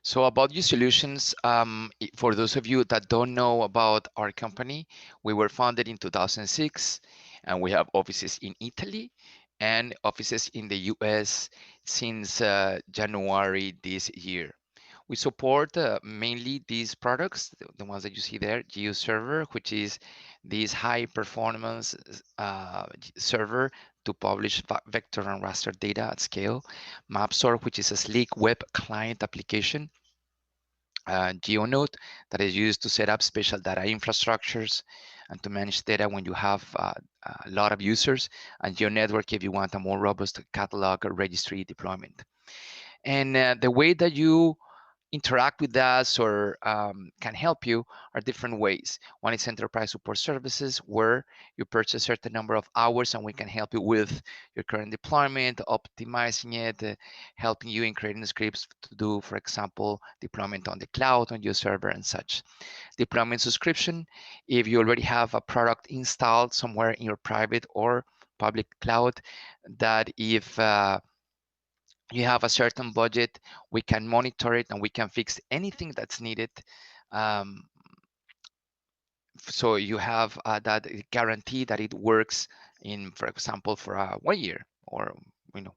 So about GeoSolutions, for those of you that don't know about our company, we were founded in 2006, and we have offices in Italy and offices in the US since January this year. We support mainly these products, the ones that you see there, GeoServer, which is this high performance server to publish vector and raster data at scale. MapStore, which is a sleek web client application. GeoNode, that is used to set up special data infrastructures and to manage data when you have a lot of users, and GeoNetwork if you want a more robust catalog or registry deployment. And the way that you interact with us or can help you are different ways. One is enterprise support services, where you purchase a certain number of hours and we can help you with your current deployment, optimizing it, helping you in creating scripts to do, for example, deployment on the cloud, on your server and such. Deployment subscription, if you already have a product installed somewhere in your private or public cloud, that if you have a certain budget, we can monitor it and we can fix anything that's needed. Um, so you have that guarantee that it works in, for example, for 1 year or you know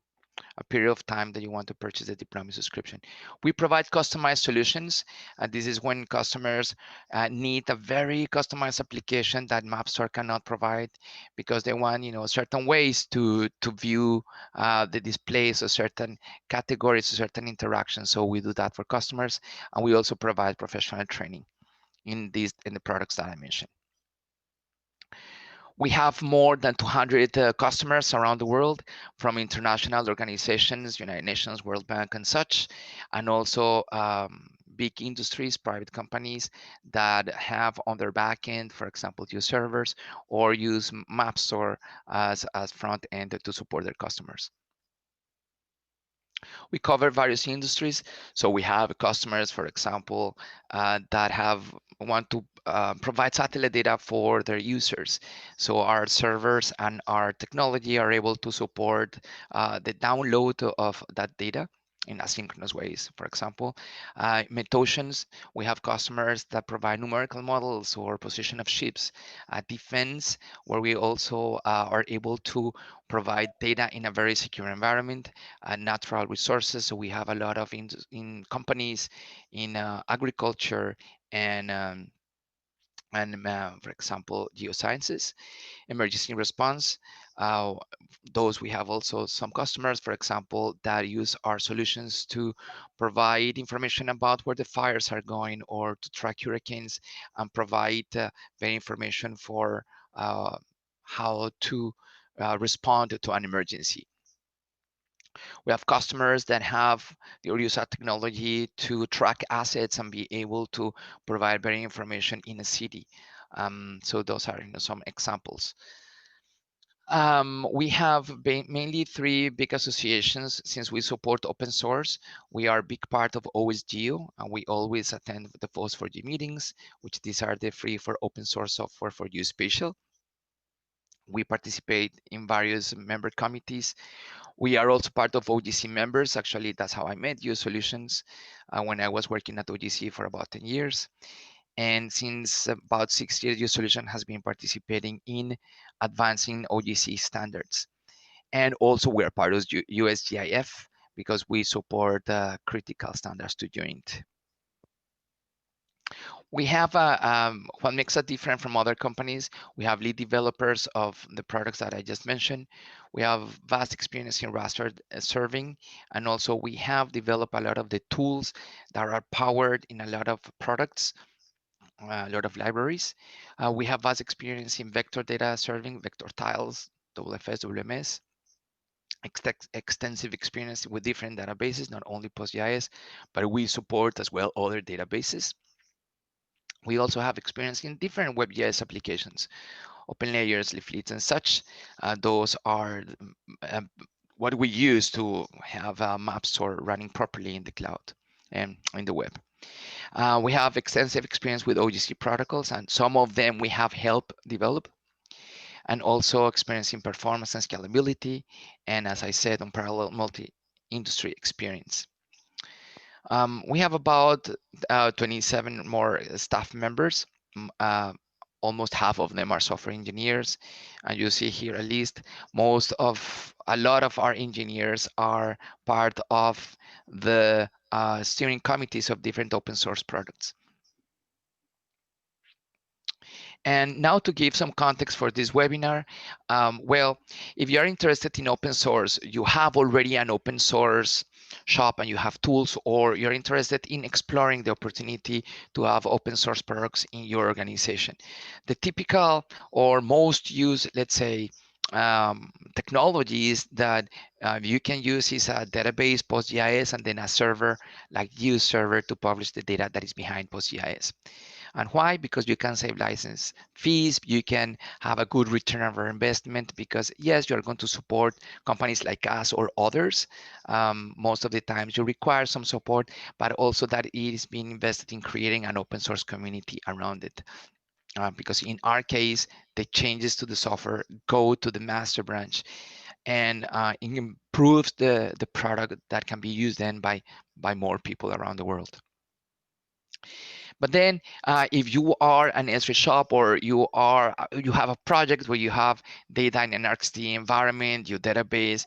a period of time that you want to purchase the deployment subscription. We provide customized solutions. This is when customers need a very customized application that MapStore cannot provide because they want, certain ways to view the displays of certain categories, certain interactions. So we do that for customers, and we also provide professional training in the products that I mentioned. We have more than 200 customers around the world, from international organizations, United Nations, World Bank, and such, and also big industries, private companies that have on their back end, for example, GeoServers, or use MapStore as front end to support their customers. We cover various industries. So we have customers, for example, that want to provide satellite data for their users. So our servers and our technology are able to support the download of that data in asynchronous ways. For example, Metoceans, we have customers that provide numerical models or position of ships. Defense, where we also are able to provide data in a very secure environment. Natural resources, so we have a lot of in companies in agriculture and for example, geosciences. Emergency response, those we have also some customers, for example, that use our solutions to provide information about where the fires are going, or to track hurricanes and provide very information for how to respond to an emergency. We have customers that have the use our technology to track assets and be able to provide better information in a city. So those are some examples. We have mainly 3 big associations. Since we support open source, we are a big part of OSGeo, and we always attend the FOSS4G meetings, which these are the free for open source software for geospatial. We participate in various member committees. We are also part of OGC members. Actually, that's how I met GeoSolutions when I was working at OGC for about 10 years. And since about 6 years, GeoSolutions has been participating in advancing OGC standards. And also we're part of USGIF because we support critical standards to joint. We have what makes us different from other companies. We have lead developers of the products that I just mentioned. We have vast experience in raster serving, and also we have developed a lot of the tools that are powered in a lot of products, a lot of libraries. We have vast experience in vector data serving, vector tiles, WFS, WMS. Extensive experience with different databases, not only PostGIS, but we support as well other databases. We also have experience in different WebGIS applications, OpenLayers, leaflets, and such. Those are what we use to have MapStore running properly in the cloud and in the web. We have extensive experience with OGC protocols, and some of them we have helped develop, and also experience in performance and scalability, and as I said, on parallel multi-industry experience. We have about 27 more staff members. Almost half of them are software engineers. And you see here a list. A lot of our engineers are part of the steering committees of different open source products. And now to give some context for this webinar, well, if you're interested in open source, you have already an open source shop and you have tools, or you're interested in exploring the opportunity to have open source products in your organization. The typical or most used, let's say, technologies that you can use is a database, PostGIS, and then a server like GeoServer to publish the data that is behind PostGIS. And why? Because you can save license fees, you can have a good return on your investment, because yes, you're going to support companies like us or others. Most of the times you require some support, but also that it is being invested in creating an open source community around it. Because in our case, the changes to the software go to the master branch, and it improves the product that can be used then by more people around the world. But then if you are an Esri shop, or you have a project where you have data in an RxD environment, your database,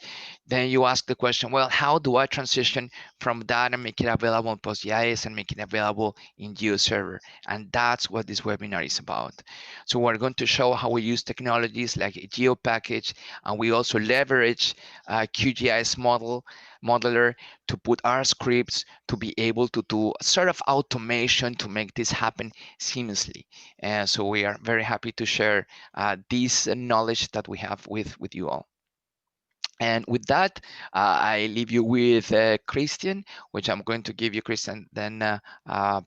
then you ask the question, well, how do I transition from that and make it available in PostGIS and make it available in GeoServer? And that's what this webinar is about. So we're going to show how we use technologies like GeoPackage, and we also leverage QGIS modeler to put our scripts to be able to do sort of automation to make this happen seamlessly. And so we are very happy to share this knowledge that we have with you all. And with that, I leave you with Christian, which I'm going to give you, Christian, then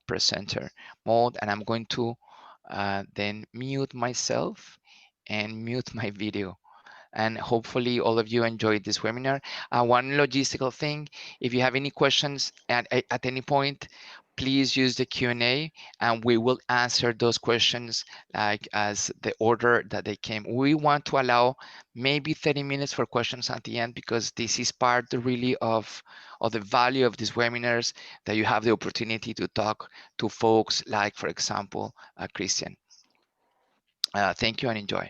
presenter mode, and I'm going to then mute myself and mute my video. And hopefully all of you enjoyed this webinar. One logistical thing, if you have any questions at any point, please use the Q&A and we will answer those questions like as the order that they came. We want to allow maybe 30 minutes for questions at the end, because this is part really of the value of these webinars, that you have the opportunity to talk to folks like, for example, Christian. Thank you and enjoy.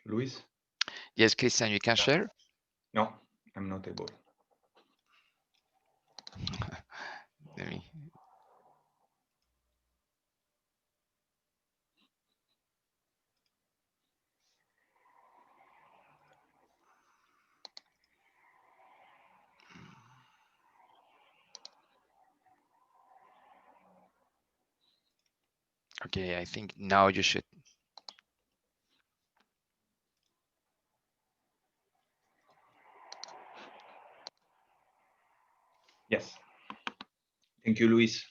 Luis? Yes, Christian, you can share? No, I'm not able. Let me. Okay, I think now you should. Yes. Thank you, Luis.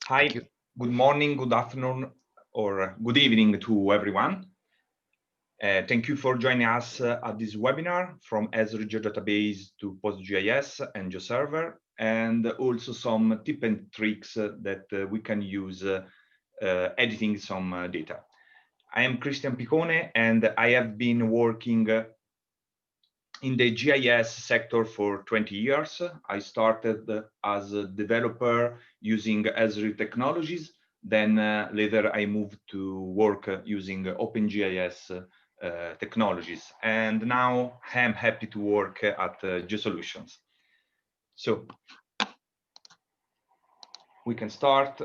Hi, good morning, good afternoon, or good evening to everyone. Thank you for joining us at this webinar from Esri Geodatabase to PostGIS and GeoServer, and also some tips and tricks that we can use editing some data. I am Christian Picone, and I have been working in the GIS sector for 20 years. I started as a developer using Esri technologies. Then later I moved to work using OpenGIS technologies. And now I'm happy to work at GeoSolutions. So we can start.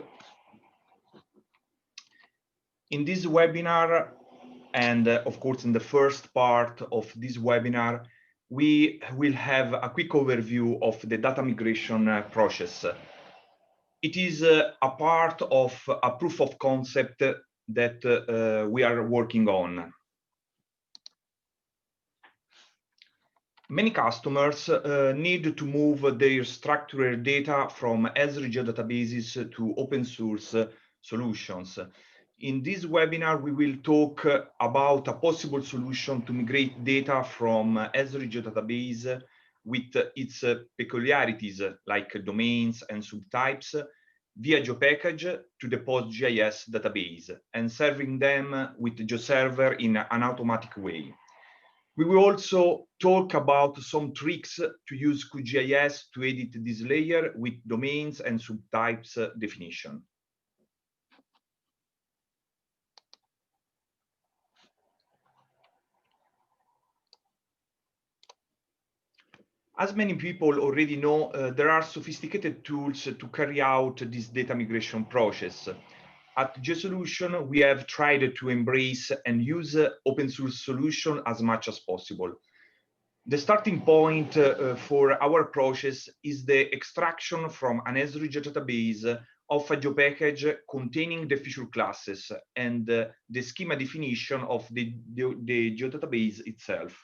In this webinar, and of course in the first part of this webinar, we will have a quick overview of the data migration process. It is a part of a proof of concept that we are working on. Many customers need to move their structured data from Esri Geodatabases to open source solutions. In this webinar, we will talk about a possible solution to migrate data from Esri Geodatabase with its peculiarities like domains and subtypes via GeoPackage to the PostGIS database and serving them with GeoServer in an automatic way. We will also talk about some tricks to use QGIS to edit this layer with domains and subtypes definition. As many people already know, there are sophisticated tools to carry out this data migration process. At GeoSolutions, we have tried to embrace and use open source solution as much as possible. The starting point for our process is the extraction from an Esri Geodatabase of a GeoPackage containing the feature classes and the schema definition of the geodatabase itself.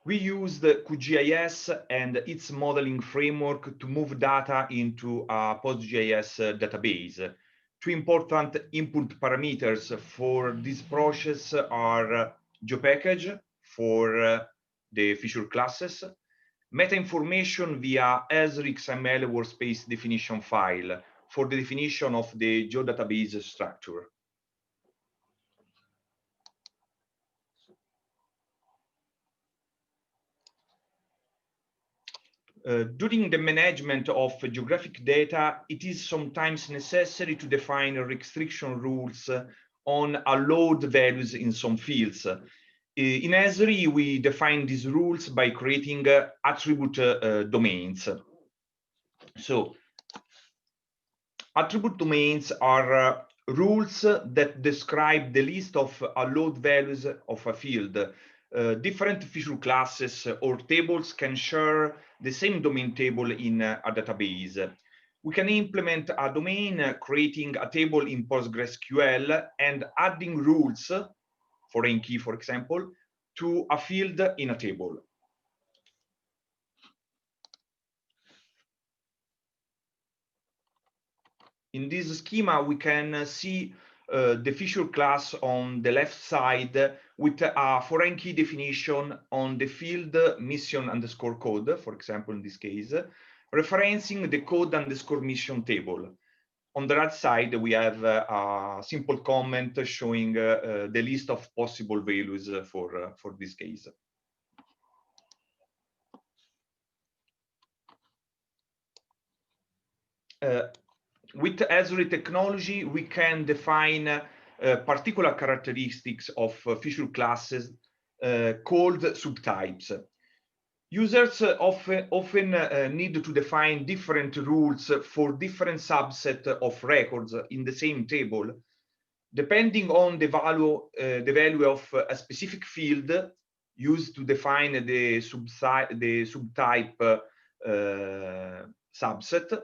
We use the QGIS and its modeling framework to move data into a PostGIS database. Two important input parameters for this process are GeoPackage for the feature classes, meta information via Esri XML Workspace Definition file for the definition of the geodatabase structure. During the management of geographic data, it is sometimes necessary to define restriction rules on allowed values in some fields. In Esri, we define these rules by creating attribute domains. So, attribute domains are rules that describe the list of allowed values of a field. Different feature classes or tables can share the same domain table in a database. We can implement a domain creating a table in PostgreSQL and adding rules, foreign key, for example, to a field in a table. In this schema, we can see the feature class on the left side with a foreign key definition on the field mission underscore code, for example, in this case, referencing the code underscore mission table. On the right side, we have a simple comment showing the list of possible values for this case. With Esri technology, we can define particular characteristics of feature classes called subtypes. Users often need to define different rules for different subsets of records in the same table. Depending on the value of a specific field used to define the subtype subset,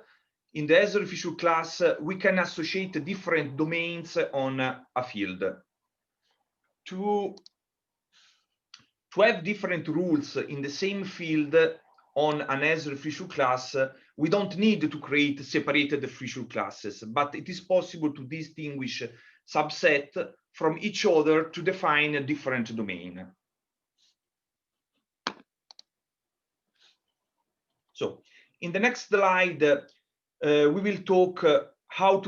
in the Esri feature class, we can associate different domains on a field. To have different rules in the same field on an Esri feature class, we don't need to create separated feature classes, but it is possible to distinguish subset from each other to define a different domain. So, in the next slide, we will talk how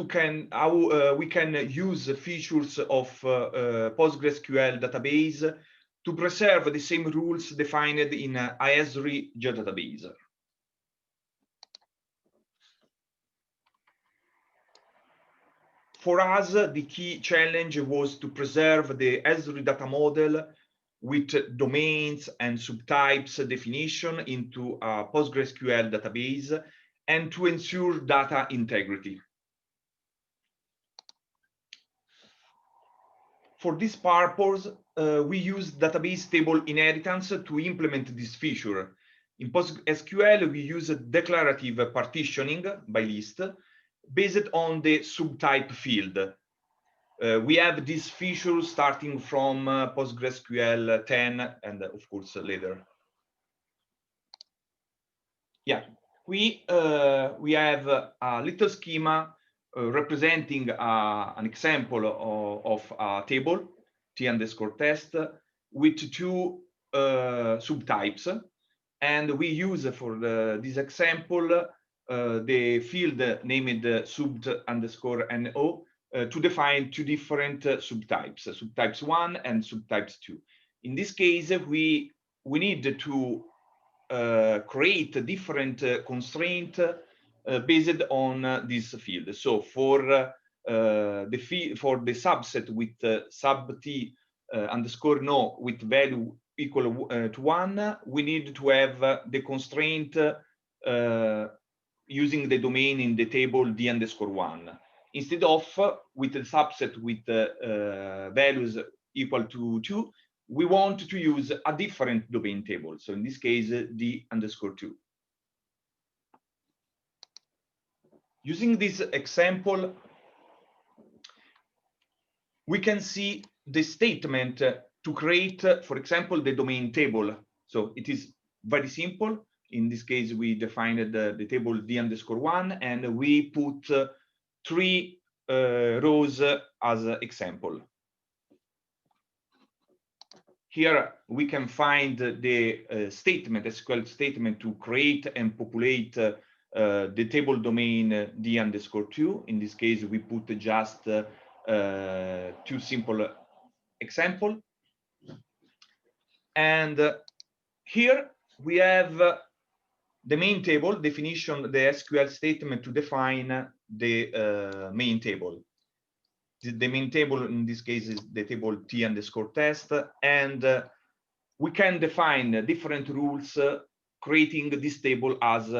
we can use the features of PostgreSQL database to preserve the same rules defined in Esri Geodatabase. For us, the key challenge was to preserve the Esri data model with domains and subtypes definition into a PostgreSQL database and to ensure data integrity. For this purpose, we use database table inheritance to implement this feature. In PostgreSQL, we use declarative partitioning by list based on the subtype field. We have this feature starting from PostgreSQL 10 and of course later. Yeah, we have a little schema representing an example of a table. t_test with two subtypes. And we use for this example the field named sub_no to define two different subtypes, subtypes 1 and subtypes 2. In this case, we need to create a different constraint based on this field. So for the subset with sub_t_no with value equal to 1, we need to have the constraint using the domain in the table d_1. Instead of with the subset with values equal to 2, we want to use a different domain table. So in this case, d_2. Using this example, we can see the statement to create, for example, the domain table. So it is very simple. In this case, we defined the table d_1, and we put 3 rows as an example. Here we can find the statement, SQL statement to create and populate the table domain d_2. In this case, we put just 2 simple examples. And here we have the main table definition, the SQL statement to define the main table. The main table in this case is the table t_test, and we can define different rules creating this table as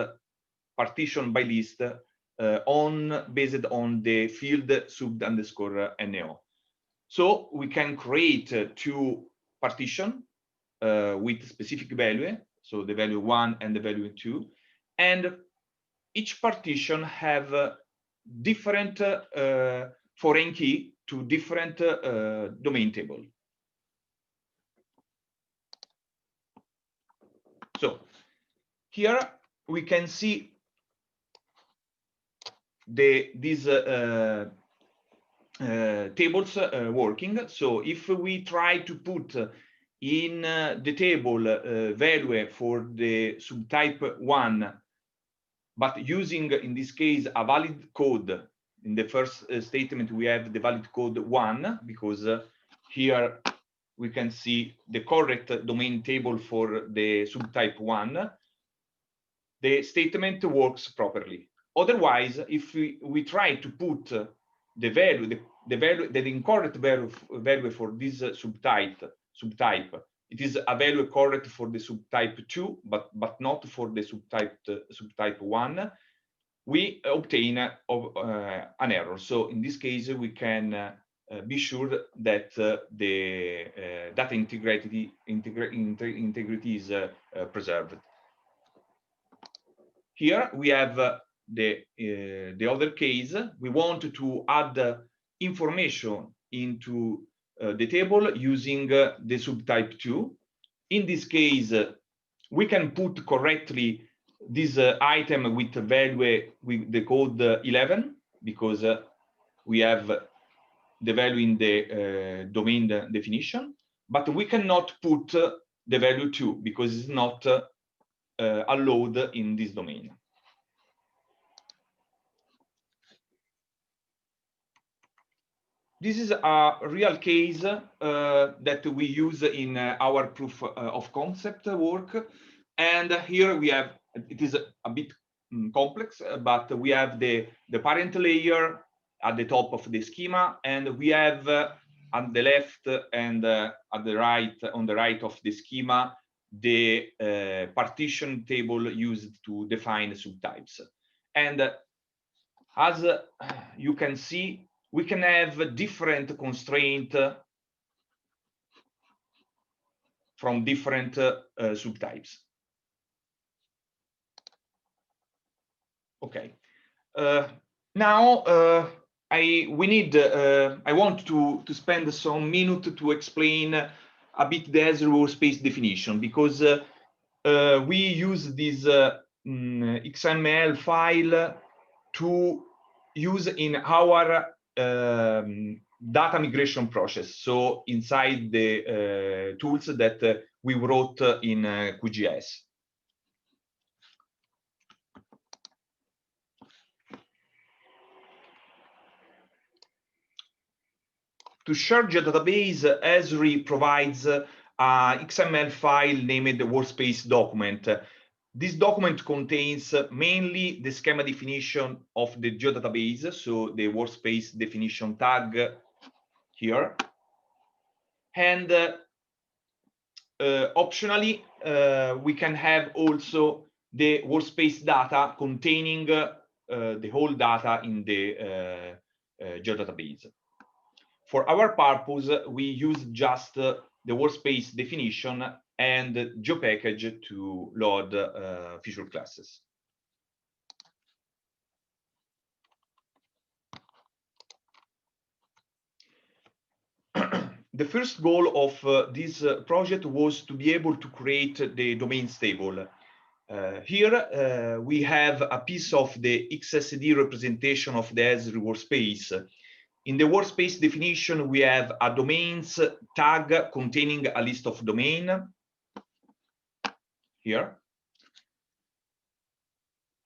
partition by list based on the field sub_no. So we can create 2 partitions with specific value, so the value 1 and the value 2, and each partition have different foreign key to different domain table. So here we can see these tables working. So if we try to put in the table value for the subtype 1, but using, in this case, a valid code. In the first statement, we have the valid code 1, because here we can see the correct domain table for the subtype 1. The statement works properly. Otherwise, if we try to put the value, the incorrect value for this subtype, it is a value correct for the subtype 2, but not for the subtype 1, we obtain an error. So in this case, we can be sure that the data integrity is preserved. Here we have the other case. We want to add information into the table using the subtype 2. In this case, we can put correctly this item with value with the code 11, because we have the value in the domain definition, but we cannot put the value 2 because it's not allowed in this domain. This is a real case that we use in our proof of concept work. And here we have, it is a bit complex, but we have the parent layer at the top of the schema, and we have on the left and at the right, on the right of the schema, the partition table used to define subtypes. And as you can see, we can have different constraints from different subtypes. Okay. Now I want to spend some minutes to explain a bit the Esri Workspace definition, because we use this XML file to use in our data migration process, so inside the tools that we wrote in QGIS. To share geodatabase, Esri provides a XML file named Workspace document. This document contains mainly the schema definition of the geodatabase, so the Workspace Definition tag here. And optionally, we can have also the Workspace data containing the whole data in the geodatabase. For our purpose, we use just the Workspace definition and GeoPackage to load feature classes. The first goal of this project was to be able to create the domains table. Here we have a piece of the XSD representation of the Esri workspace. In the workspace definition, we have a domains tag containing a list of domain here.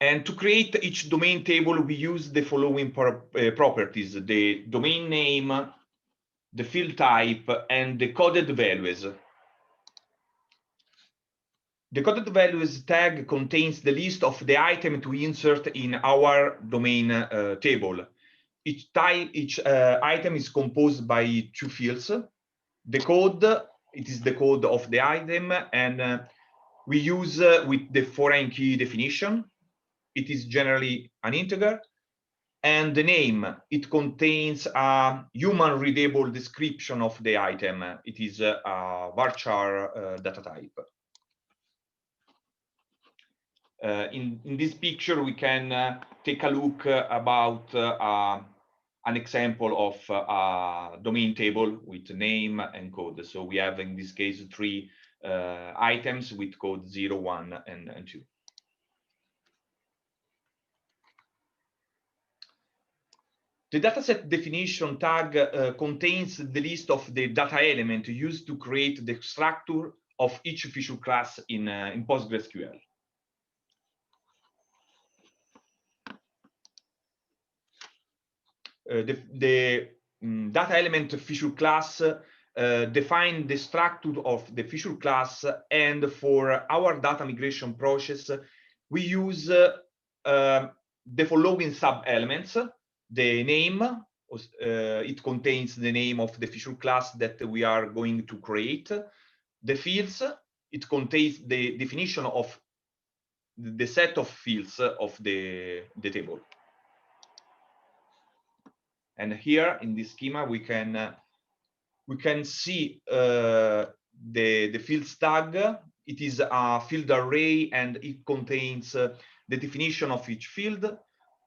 And to create each domain table, we use the following properties: the domain name, the field type, and the coded values. The coded values tag contains the list of the item to insert in our domain table. Each item is composed by two fields. The code, it is the code of the item, and we use with the foreign key definition. It is generally an integer. And the name, it contains a human readable description of the item. It is a varchar data type. In this picture, we can take a look about an example of a domain table with name and code. So we have, in this case, 3 items with code 0, 1, and 2. The dataset definition tag contains the list of the data element used to create the structure of each feature class in PostgreSQL. The data element feature class define the structure of the feature class, and for our data migration process, we use the following sub-elements. The name, it contains the name of the feature class that we are going to create. The fields, it contains the definition of the set of fields of the table. And here in this schema, we can see the fields tag. It is a field array, and it contains the definition of each field.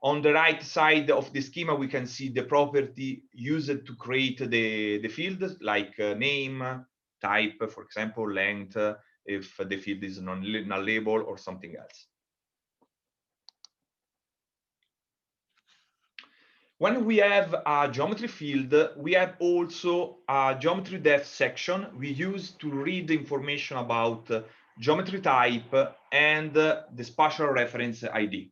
On the right side of the schema, we can see the property used to create the field, like name, type, for example, length, if the field is non-label or something else. When we have a geometry field, we have also a geometry depth section we use to read information about geometry type and the spatial reference ID.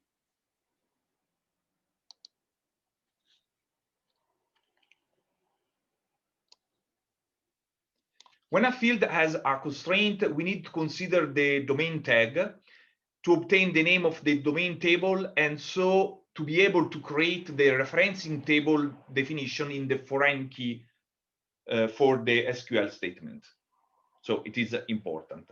When a field has a constraint, we need to consider the domain tag to obtain the name of the domain table, and so to be able to create the referencing table definition in the foreign key for the SQL statement. So it is important.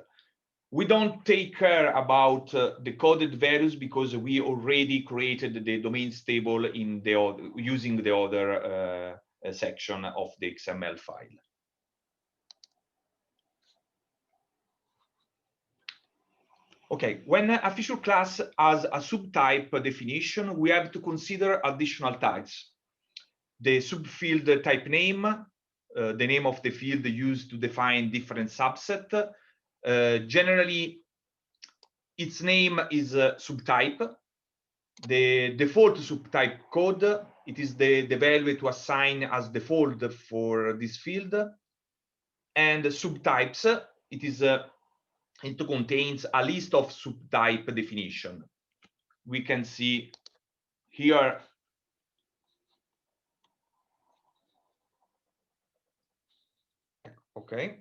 We don't take care about the coded values because we already created the domains table in the using the other section of the XML file. Okay, when a feature class has a subtype definition, we have to consider additional types. The subfield type name, the name of the field used to define different subset. Generally, its name is subtype. The default subtype code it is the value to assign as default for this field. And subtypes, it contains a list of subtype definition. We can see here okay.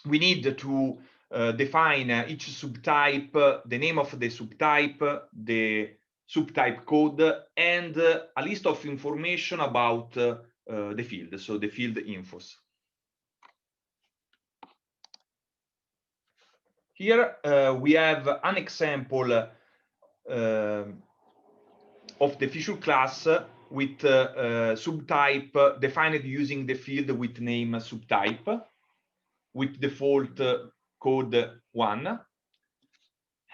We need to define each subtype, the name of the subtype, the subtype code, and a list of information about the field, so the field infos. Here we have an example of the feature class with subtype defined using the field with name subtype, with default code 1.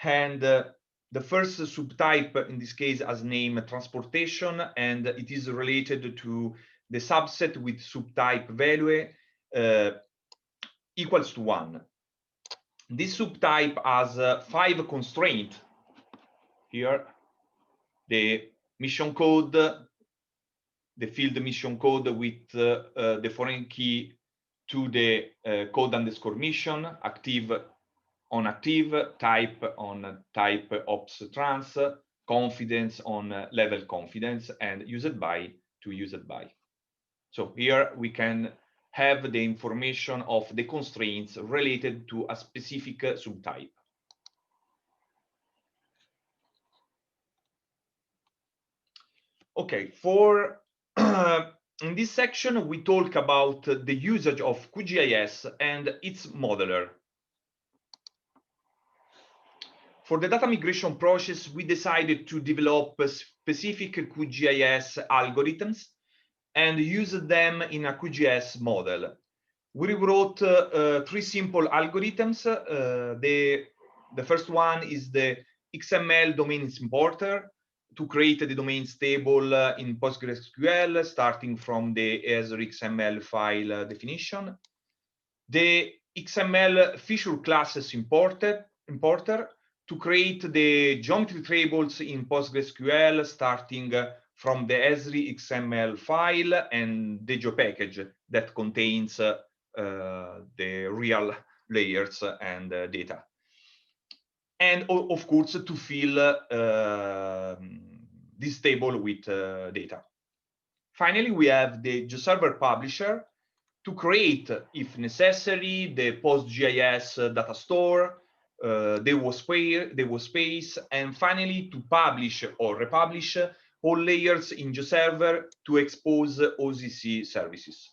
And the first subtype in this case has name transportation, and it is related to the subset with subtype value equals to 1. This subtype has 5 constraints. Here, the mission code, the field mission code with the foreign key to the code underscore mission, active on active, type on type ops trans, confidence on level confidence, and used by to used by. So here we can have the information of the constraints related to a specific subtype. Okay, for in this section, we talk about the usage of QGIS and its modeler. For the data migration process, we decided to develop specific QGIS algorithms and use them in a QGIS model. We wrote 3 simple algorithms. The first one is the XML domains importer to create the domains table in PostgreSQL, starting from the Esri XML file definition. The XML feature classes importer to create the geometry tables in PostgreSQL, starting from the Esri XML file and the GeoPackage that contains the real layers and data. And of course, to fill this table with data. Finally, we have the GeoServer publisher to create, if necessary, the PostGIS data store, the workspace, and finally to publish or republish all layers in GeoServer to expose OCC services.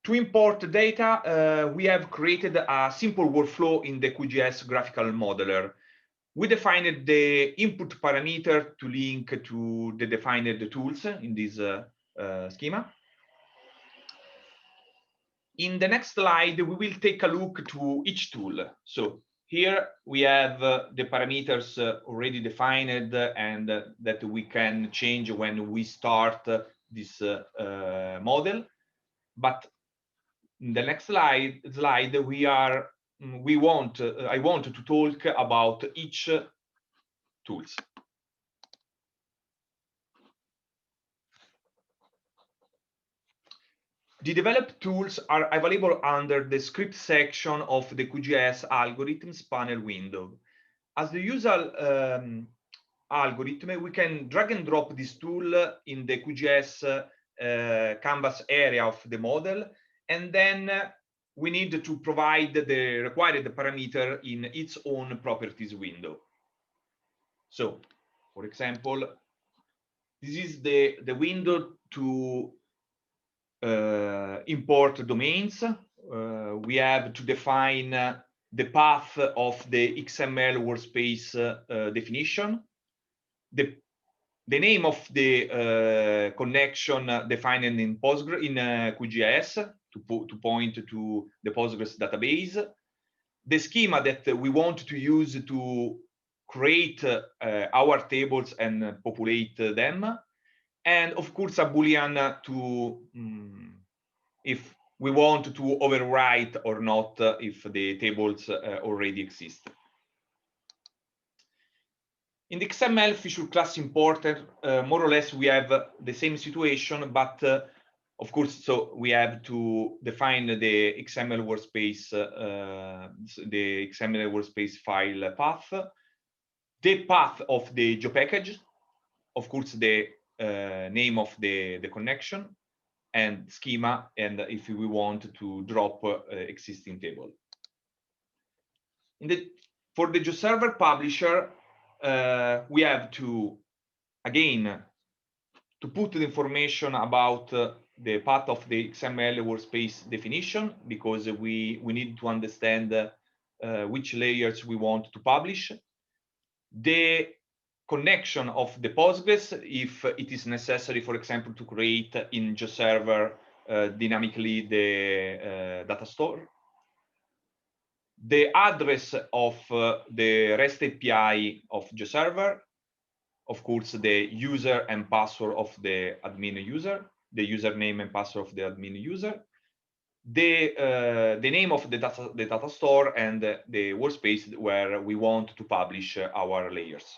To import data, we have created a simple workflow in the QGIS graphical modeler. We defined the input parameter to link to the defined tools in this schema. In the next slide, we will take a look to each tool. So here we have the parameters already defined and that we can change when we start this model. But in the next slide I want to talk about each tools. The developed tools are available under the script section of the QGIS algorithms panel window. As the usual algorithm, we can drag and drop this tool in the QGIS canvas area of the model, and then we need to provide the required parameter in its own properties window. So, for example, this is the window to import domains. We have to define the path of the XML workspace definition, the name of the connection defined in QGIS to point to the Postgres database, the schema that we want to use to create our tables and populate them, and of course a boolean to if we want to overwrite or not if the tables already exist. In the XML feature class importer, more or less we have the same situation, but of course, so we have to define the XML workspace file path, the path of the GeoPackage, of course, the name of the connection, and schema, and if we want to drop existing table. For the GeoServer publisher, we have to, again, to put the information about the path of the XML workspace definition, because we need to understand which layers we want to publish. The connection of the PostGIS, if it is necessary, for example, to create in GeoServer dynamically the data store. The address of the REST API of GeoServer, of course, the user and password of the admin user, the username and password of the admin user, the name of the data store, and the workspace where we want to publish our layers.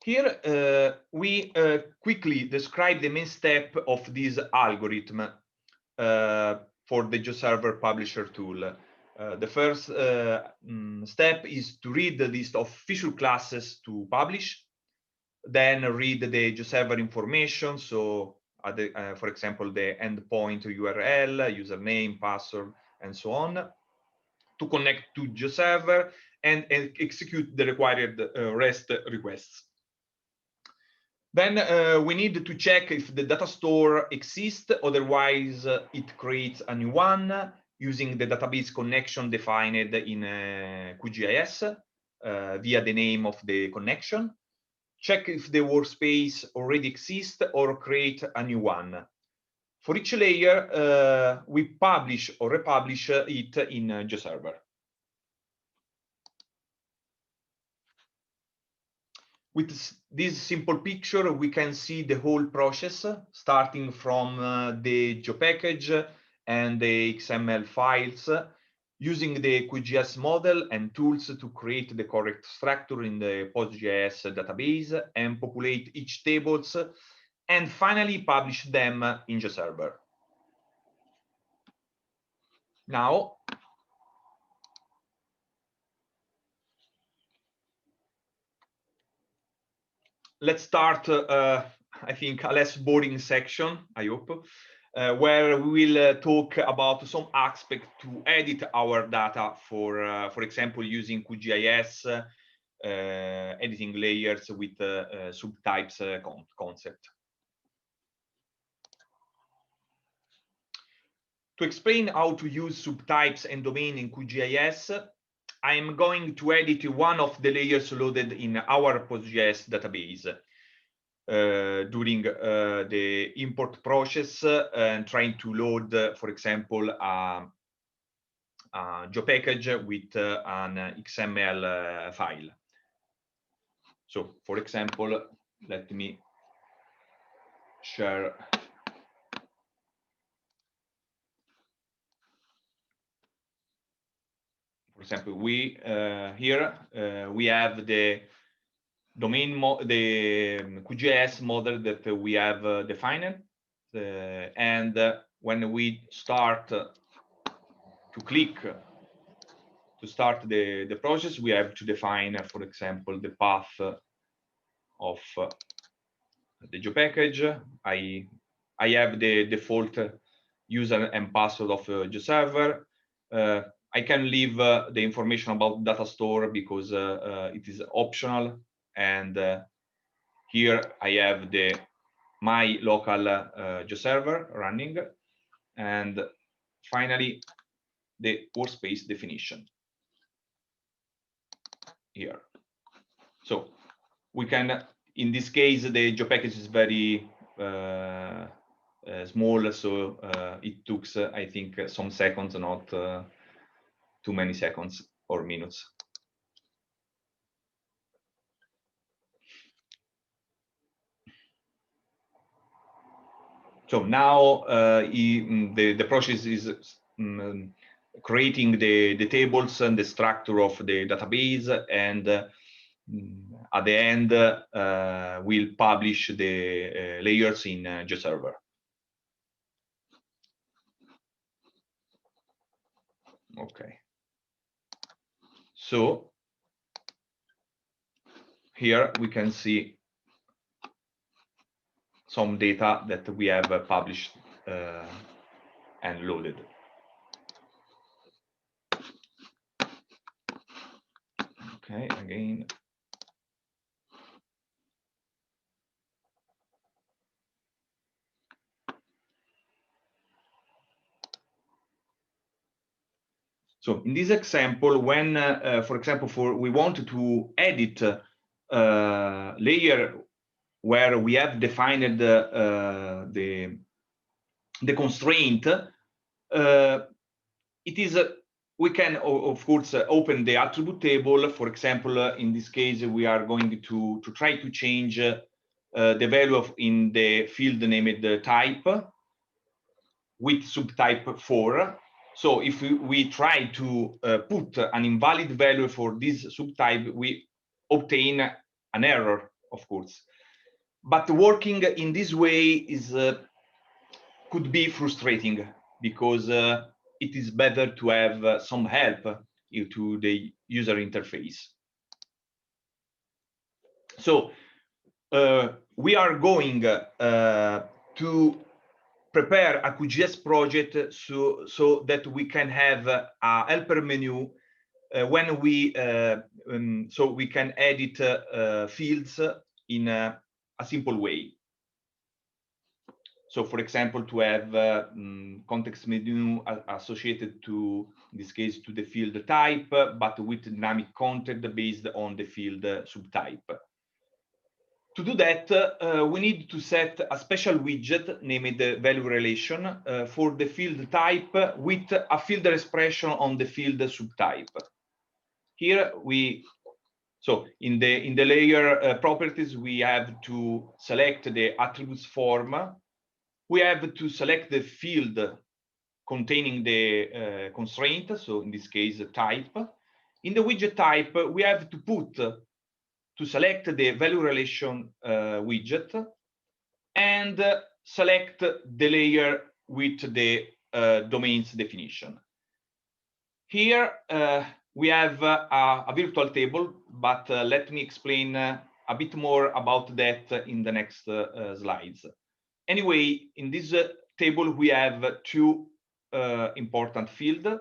Here, we quickly describe the main step of this algorithm for the GeoServer publisher tool. The first step is to read the list of feature classes to publish, then read the GeoServer information, so for example, the endpoint URL, username, password, and so on, to connect to GeoServer and execute the required REST requests. Then we need to check if the data store exists, otherwise it creates a new one using the database connection defined in QGIS via the name of the connection. Check if the workspace already exists or create a new one. For each layer, we publish or republish it in GeoServer. With this simple picture, we can see the whole process, starting from the GeoPackage and the XML files, using the QGIS model and tools to create the correct structure in the PostGIS database and populate each tables, and finally publish them in GeoServer. Now, let's start, I think, a less boring section, I hope, where we will talk about some aspects to edit our data for example, using QGIS, editing layers with subtypes concept. To explain how to use subtypes and domain in QGIS, I am going to edit one of the layers loaded in our PostGIS database during the import process and trying to load, for example, a GeoPackage with an XML file. So, for example, let me share. For example, we here we have the domain the QGIS model that we have defined, and when we start to click to start the process, we have to define, for example, the path of the GeoPackage. I have the default user and password of GeoServer. I can leave the information about data store because it is optional, and here I have my local GeoServer running, and finally the workspace definition here. So we can, in this case, the GeoPackage is very small, so it took, I think, some seconds, not too many seconds or minutes. So now the process is creating the tables and the structure of the database, and at the end we'll publish the layers in GeoServer. Okay. So here we can see some data that we have published and loaded. Okay, again. So in this example, when, for example, we want to edit layer where we have defined the constraint, it is we can of course open the attribute table. For example, in this case, we are going to try to change the value of in the field named type with subtype 4. So if we try to put an invalid value for this subtype, we obtain an error, of course. But working in this way is could be frustrating, because it is better to have some help to the user interface. So we are going to prepare a QGIS project so that we can have a helper menu when we so we can edit fields in a simple way. So, for example, to have context menu associated to, in this case, to the field type, but with dynamic content based on the field subtype. To do that, we need to set a special widget named value relation for the field type with a field expression on the field subtype. Here so in the layer properties, we have to select the attributes form. We have to select the field containing the constraint, so in this case, type. In the widget type, we have to select the value relation widget and select the layer with the domains definition. Here we have a virtual table, but let me explain a bit more about that in the next slides. Anyway, in this table, we have two important fields.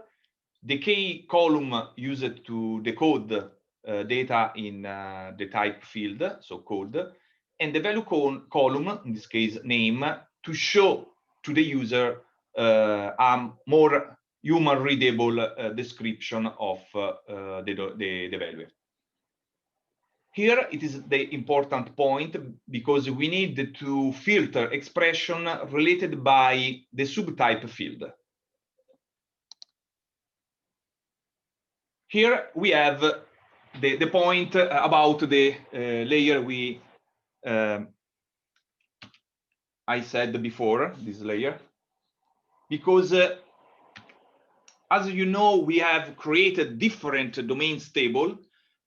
The key column used to decode data in the type field, so code, and the value column, in this case name, to show to the user a more human readable description of the value. Here it is the important point, because we need to filter expression related by the subtype field. Here we have the point about the layer I said before, this layer, because as you know, we have created different domains table,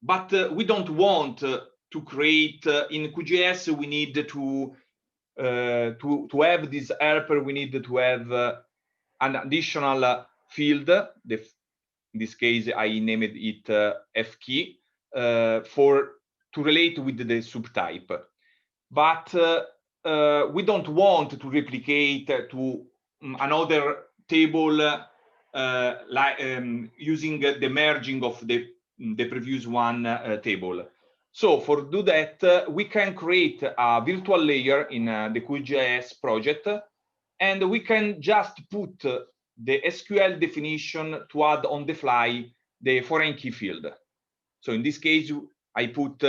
but we don't want to create in QGIS. We need to have this helper. We need to have an additional field. In this case, I named it F key to relate with the subtype. But we don't want to replicate to another table using the merging of the previous one table. So for do that, we can create a virtual layer in the QGIS project, and we can just put the SQL definition to add on the fly the foreign key field. So in this case, I put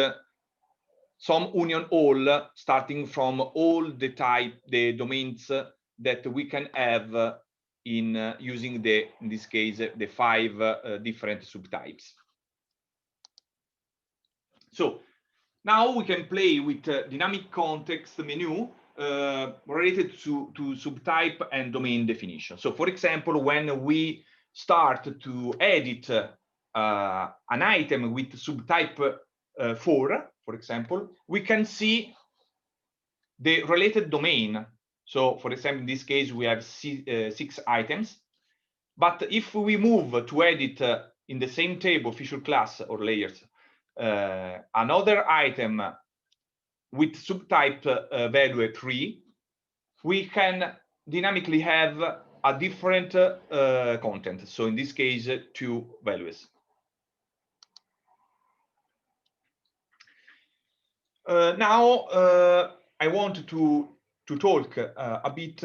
some union all, starting from all the domains that we can have in using in this case, the 5 different subtypes. So now we can play with dynamic context menu related to subtype and domain definition. So for example, when we start to edit an item with subtype 4, for example, we can see the related domain. So for example, in this case, we have 6 items. But if we move to edit in the same table, feature class or layers, another item with subtype value 3, we can dynamically have a different content. So in this case, 2 values. Now I want to talk a bit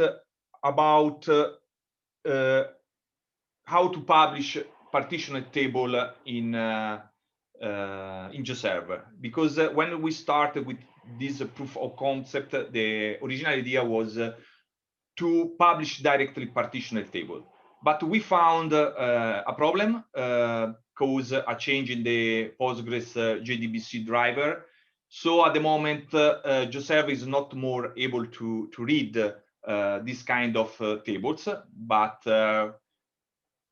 about how to publish partition table in GeoServer, because when we started with this proof of concept, the original idea was to publish directly partition table, but we found a problem cause a change in the Postgres JDBC driver. So at the moment, GeoServer is not more able to read this kind of tables, but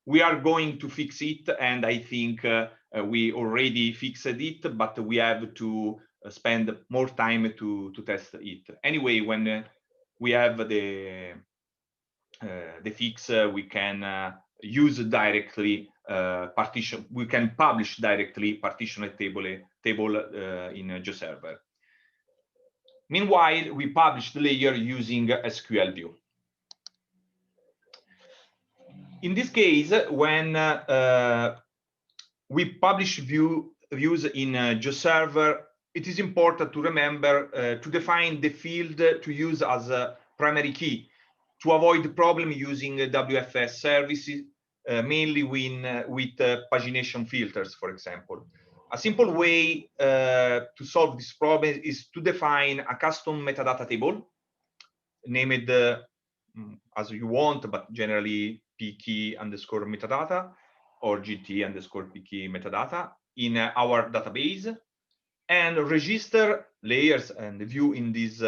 we are going to fix it, and I think we already fixed it, but we have to spend more time to test it. Anyway, when we have the fix, we can use directly partition. We can publish directly partition table in GeoServer. Meanwhile, we publish the layer using SQL view. In this case, when we publish views in GeoServer, it is important to remember to define the field to use as a primary key to avoid the problem using WFS services, mainly with pagination filters, for example. A simple way to solve this problem is to define a custom metadata table, named as you want, but generally pkey_metadata or gt_pkey metadata in our database, and register layers and view in this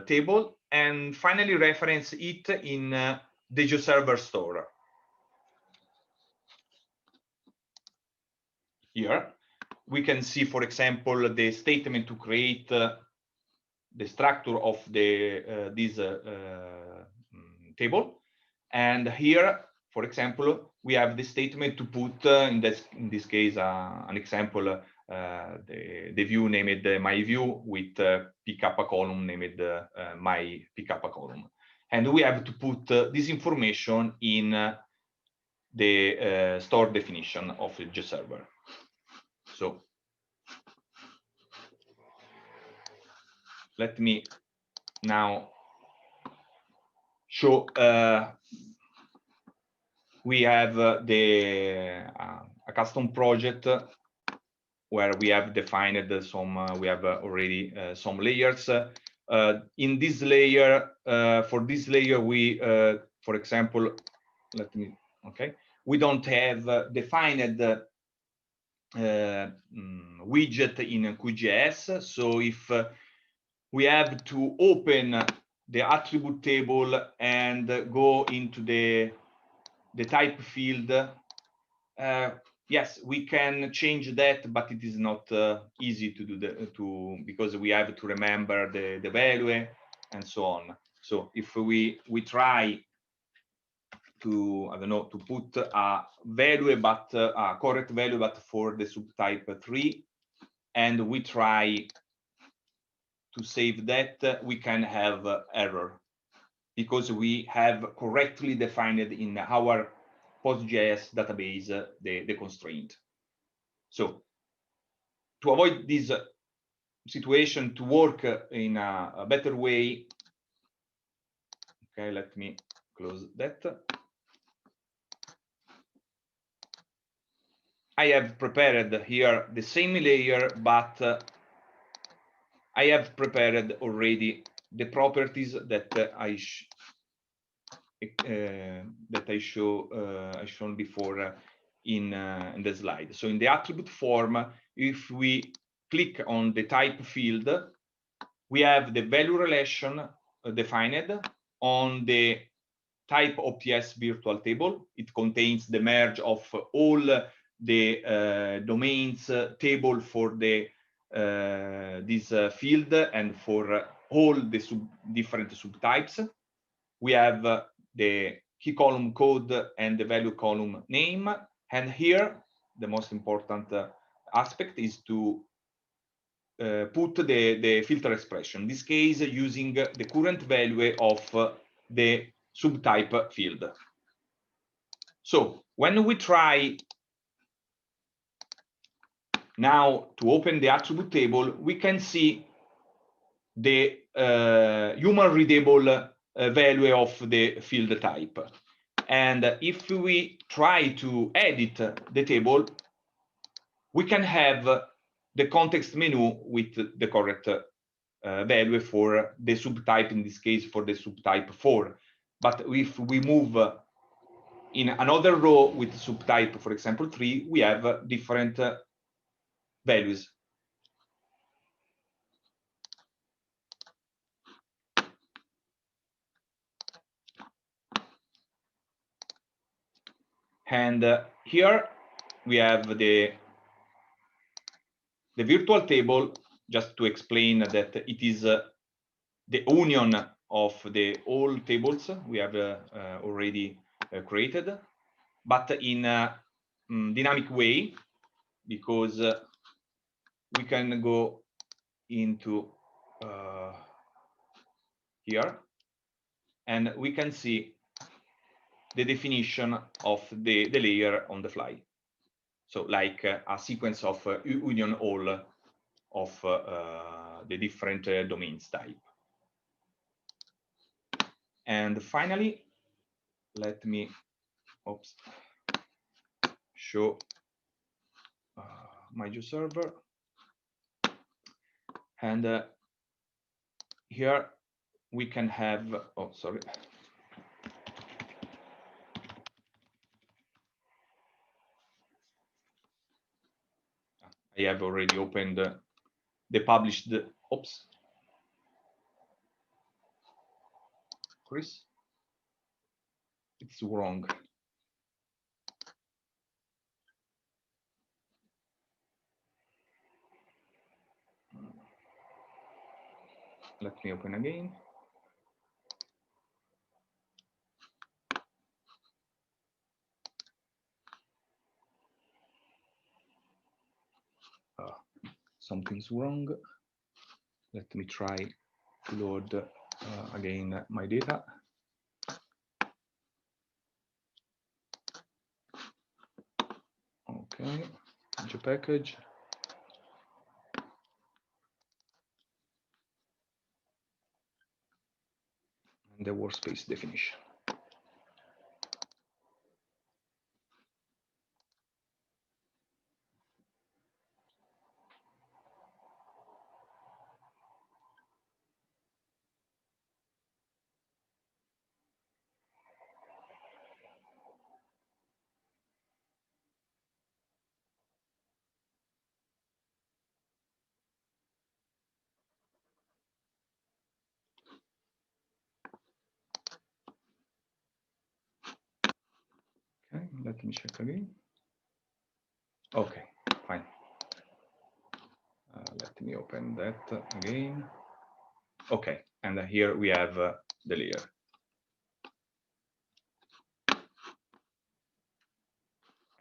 table, and finally reference it in the GeoServer store. Here we can see, for example, the statement to create the structure of the this table, and here, for example, we have the statement to put in this case an example, the view named my view with pick up a column named my pick up a column, and we have to put this information in the store definition of the GeoServer. So let me now show we have a custom project where we have defined some we have already some layers. In this layer, for this layer, we for example, we don't have defined widget in QGIS. So if we have to open the attribute table and go into the type field, yes, we can change that, but it is not easy to do because we have to remember the value and so on. So if we try to, I don't know, to put a value, but a correct value, but for the subtype 3, and we try to save that, we can have error because we have correctly defined in our PostGIS database the constraint. So to avoid this situation, to work in a better way, okay, let me close that. I have prepared here the same layer, but I have prepared already the properties that I shown before in the slide. So in the attribute form, if we click on the type field, we have the value relation defined on the type OPS virtual table. It contains the merge of all the domains table for the this field and for all the different subtypes. We have the key column code and the value column name. And here, the most important aspect is to put the filter expression, in this case using the current value of the subtype field. So when we try now to open the attribute table, we can see the human readable value of the field type. And if we try to edit the table, we can have the context menu with the correct value for the subtype, in this case for the subtype 4. But if we move in another row with subtype, for example 3, we have different values. And here we have the virtual table, just to explain that it is the union of the all tables we have already created, but in a dynamic way, because we can go into here and we can see the definition of the layer on the fly. So like a sequence of union all of the different domains type. And finally, let me show my GeoServer. And here we can have, I have already opened the published, Chris, it's wrong. Let me open again. Something's wrong. Let me try to load again my data. Okay, GeoPackage. And the Workspace Definition. Okay, let me check again. Okay, fine. Let me open that again. Okay, and here we have the layer.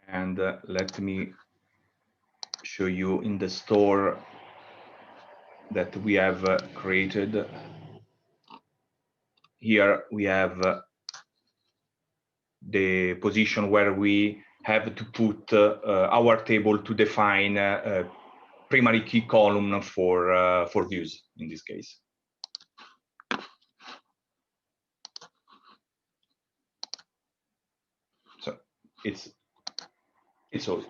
And let me show you in the store that we have created. Here we have the position where we have to put our table to define primary key column for views in this case. So it's all.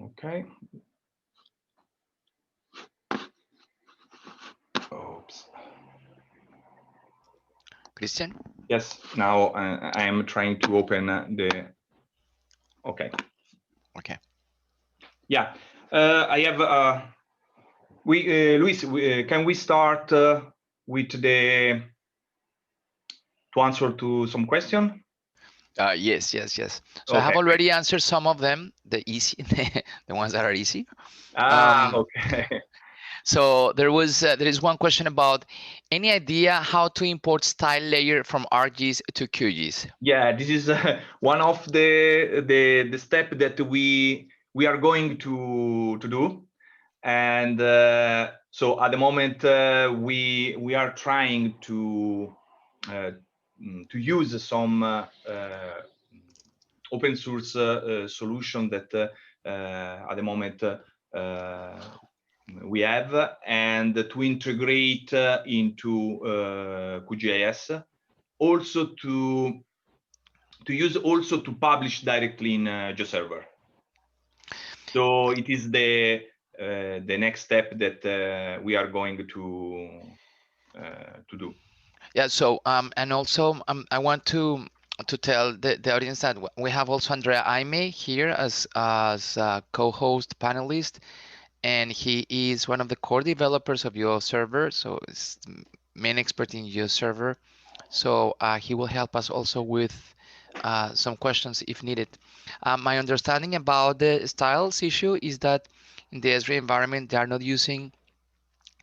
Okay. Oops. Christian? Yes, now I am trying to open the. Okay. Okay. Yeah, I have. Luis, can we start with the to answer to some question? Yes. So I have Okay. already answered some of them, the easy, the ones that are easy. Okay. So there is one question about any idea how to import style layer from ArcGIS to QGIS? Yeah, this is one of the step that we are going to do, and so at the moment we are trying to use some open source solution that at the moment we have, and to integrate into QGIS, also to use also to publish directly in GeoServer. So it is the next step that we are going to do. Yeah. So and also I want to tell the audience that we have also Andrea Aime here as co-host panelist, and he is one of the core developers of GeoServer. So it's the main expert in GeoServer. So he will help us also with some questions if needed. My understanding about the styles issue is that in the Esri environment, they are not using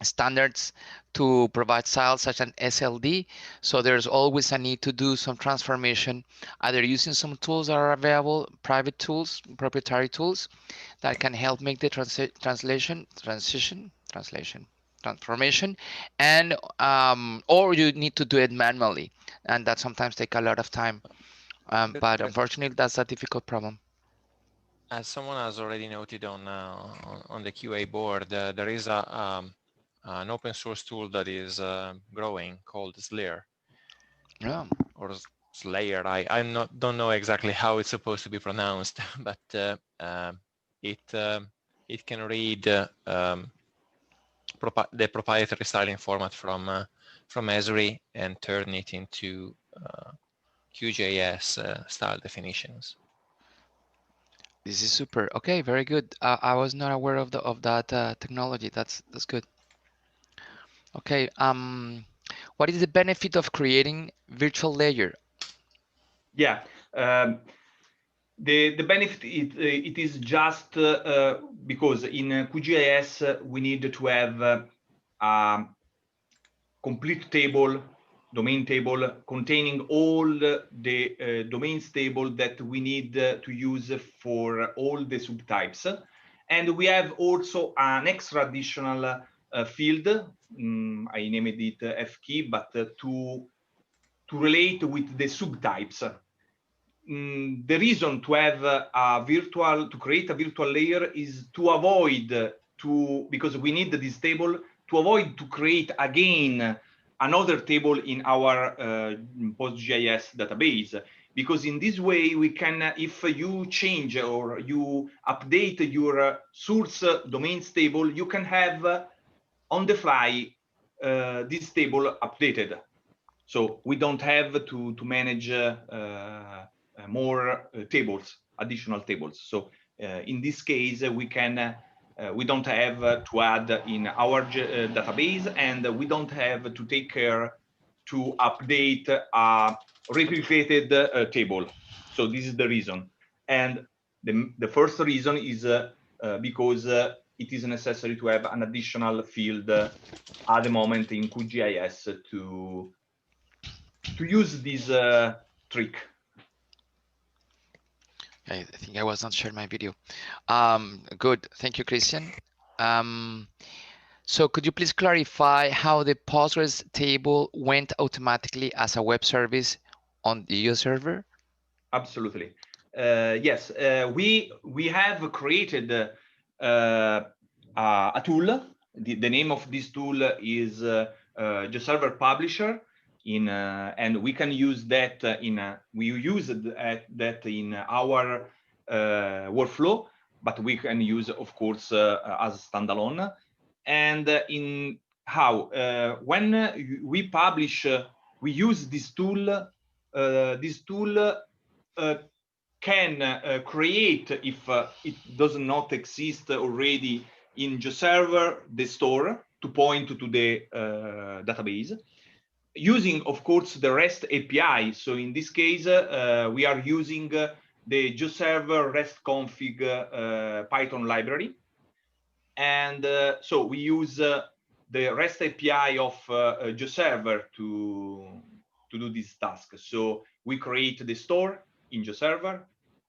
standards to provide styles such as SLD. So there's always a need to do some transformation, either using some tools that are available, private tools, proprietary tools that can help make the transformation, and or you need to do it manually, and that sometimes take a lot of time. But unfortunately, that's a difficult problem. As someone has already noted on the QA board, there is an open source tool that is growing called Slayer. Yeah. Or Slayer. I don't know exactly how it's supposed to be pronounced, but it can read the proprietary styling format from Esri and turn it into QGIS style definitions. This is super. Okay, very good. I was not aware of that technology. That's good. Okay. What is the benefit of creating virtual layer? Yeah. The benefit it is just because in QGIS we need to have a complete table, domain table, containing all the domains table that we need to use for all the subtypes. And we have also an extra additional field, I named it F key, but to relate with the subtypes. The reason to have to create a virtual layer is to avoid because we need this table to avoid to create again another table in our PostGIS database, because in this way we can, if you change or you update your source domains table, you can have on the fly this table updated. So we don't have to manage more tables, additional tables. So in this case, we can we don't have to add in our database, and we don't have to take care to update a replicated table. So this is the reason. And the first reason is because it is necessary to have an additional field at the moment in QGIS to use this trick. I think I was not sharing my video. Good, thank you, Christian. So could you please clarify how the Postgres table went automatically as a web service on the GeoServer? Absolutely. Yes, we have created a tool. The name of this tool is GeoServer Publisher. And we can use that we use that in our workflow, but we can use, of course, as standalone. And in how when we publish we use this tool. This tool can create, if it does not exist already in GeoServer, the store to point to the database, using, of course, the REST API. So in this case, we are using the GeoServer REST config Python library. And so we use the REST API of GeoServer to do this task. So we create the store in GeoServer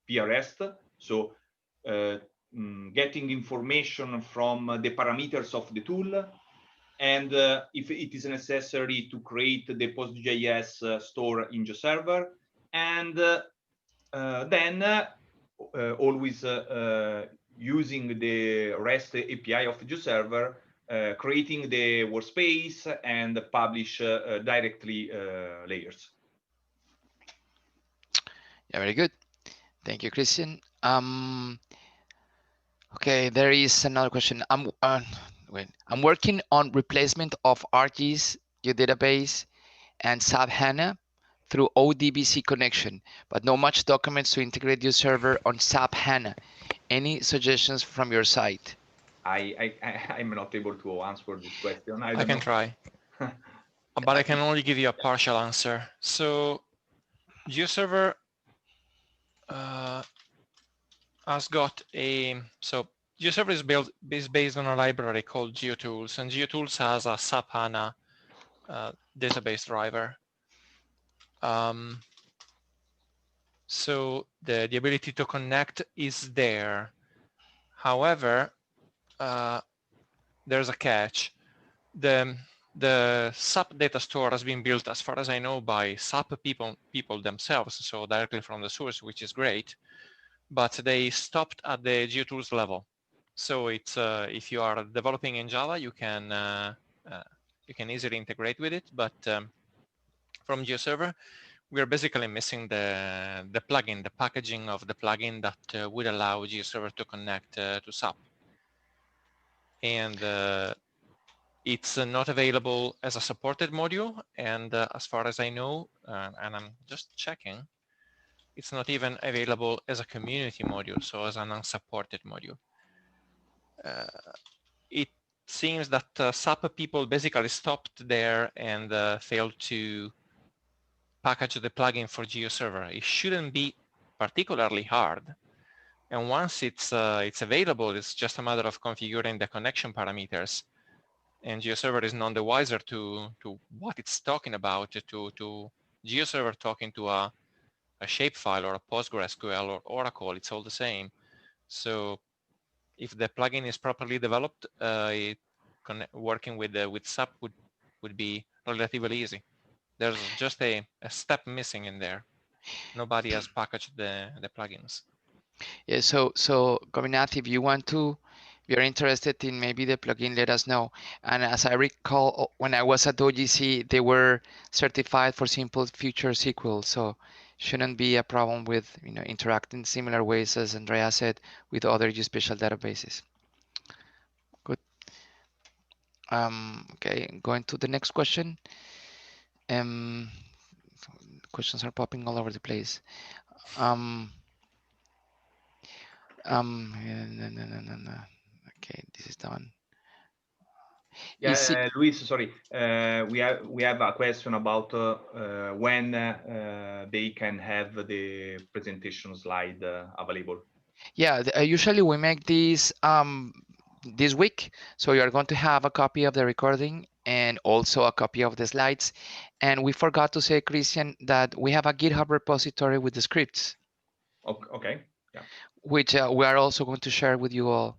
via REST. So getting information from the parameters of the tool, and if it is necessary to create the PostGIS store in GeoServer, and then always using the REST API of GeoServer, creating the workspace and publish directly layers. Yeah, very good. Thank you, Christian. Okay, there is another question. I'm working on replacement of ArcGIS geodatabase and Sap Hana through ODBC connection, but not much documents to integrate GeoServer on Sap Hana. Any suggestions from your side? I'm not able to answer this question. I can try, but I can only give you a partial answer. So GeoServer has got a, so GeoServer is based on a library called GeoTools, and GeoTools has a Sap Hana database driver. So the ability to connect is there. However, there's a catch. The SAP data store has been built, as far as I know, by SAP people themselves, so directly from the source, which is great. But they stopped at the GeoTools level. So it's if you are developing in Java, you can easily integrate with it. But from GeoServer, we are basically missing the plugin, the packaging of the plugin that would allow GeoServer to connect to SAP. And it's not available as a supported module. And as far as I know, and I'm just checking, it's not even available as a community module, so as an unsupported module. It seems that SAP people basically stopped there and failed to package the plugin for GeoServer. It shouldn't be particularly hard. And once it's available, it's just a matter of configuring the connection parameters. And GeoServer is none the wiser to what it's talking about, to GeoServer talking to a shapefile or a PostgreSQL or Oracle, it's all the same. So if the plugin is properly developed, working with SAP would be relatively easy. There's just a step missing in there. Nobody has packaged the plugins. Yeah, so Gobinath, if you're interested in maybe the plugin, let us know. And as I recall, when I was at OGC, they were certified for simple future SQL, so shouldn't be a problem with interacting similar ways as Andrea said with other geospatial databases. Good. Okay, going to the next question. Questions are popping all over the place. Okay, this is done. Yeah, Luis, sorry. We have a question about when they can have the presentation slide available. Yeah, usually we make these this week, so you are going to have a copy of the recording and also a copy of the slides. And we forgot to say, Christian, that we have a GitHub repository with the scripts. Okay. Yeah. Which we are also going to share with you all.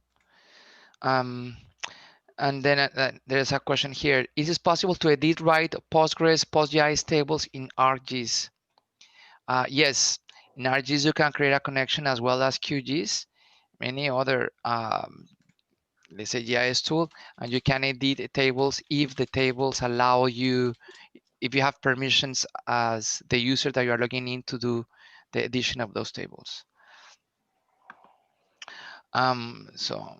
And then there's a question here. Is it possible to edit, write PostGIS tables in ArcGIS? Yes, in ArcGIS you can create a connection as well as QGIS, many other, let's say GIS tool, and you can edit tables if the tables allow you, if you have permissions as the user that you are logging in to do the addition of those tables. So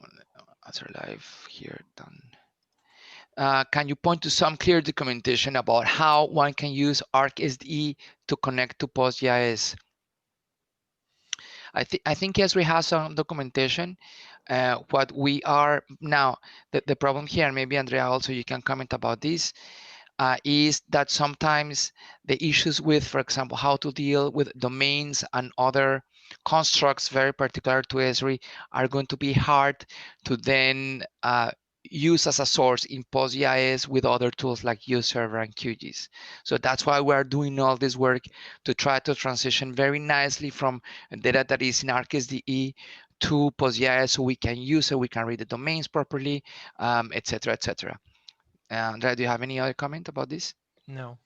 answer live here done. can you point to some clear documentation about how one can use ArcSDE to connect to PostGIS? I think Esri has some documentation. What we are now, the problem here, maybe Andrea also you can comment about this, is that sometimes the issues with, for example, how to deal with domains and other constructs very particular to Esri are going to be hard to then use as a source in PostGIS with other tools like GeoServer and QGIS. So that's why we're doing all this work to try to transition very nicely from data that is in ArcSDE to PostGIS so we can use it, we can read the domains properly, etc., etc. Andrea, do you have any other comment about this? No,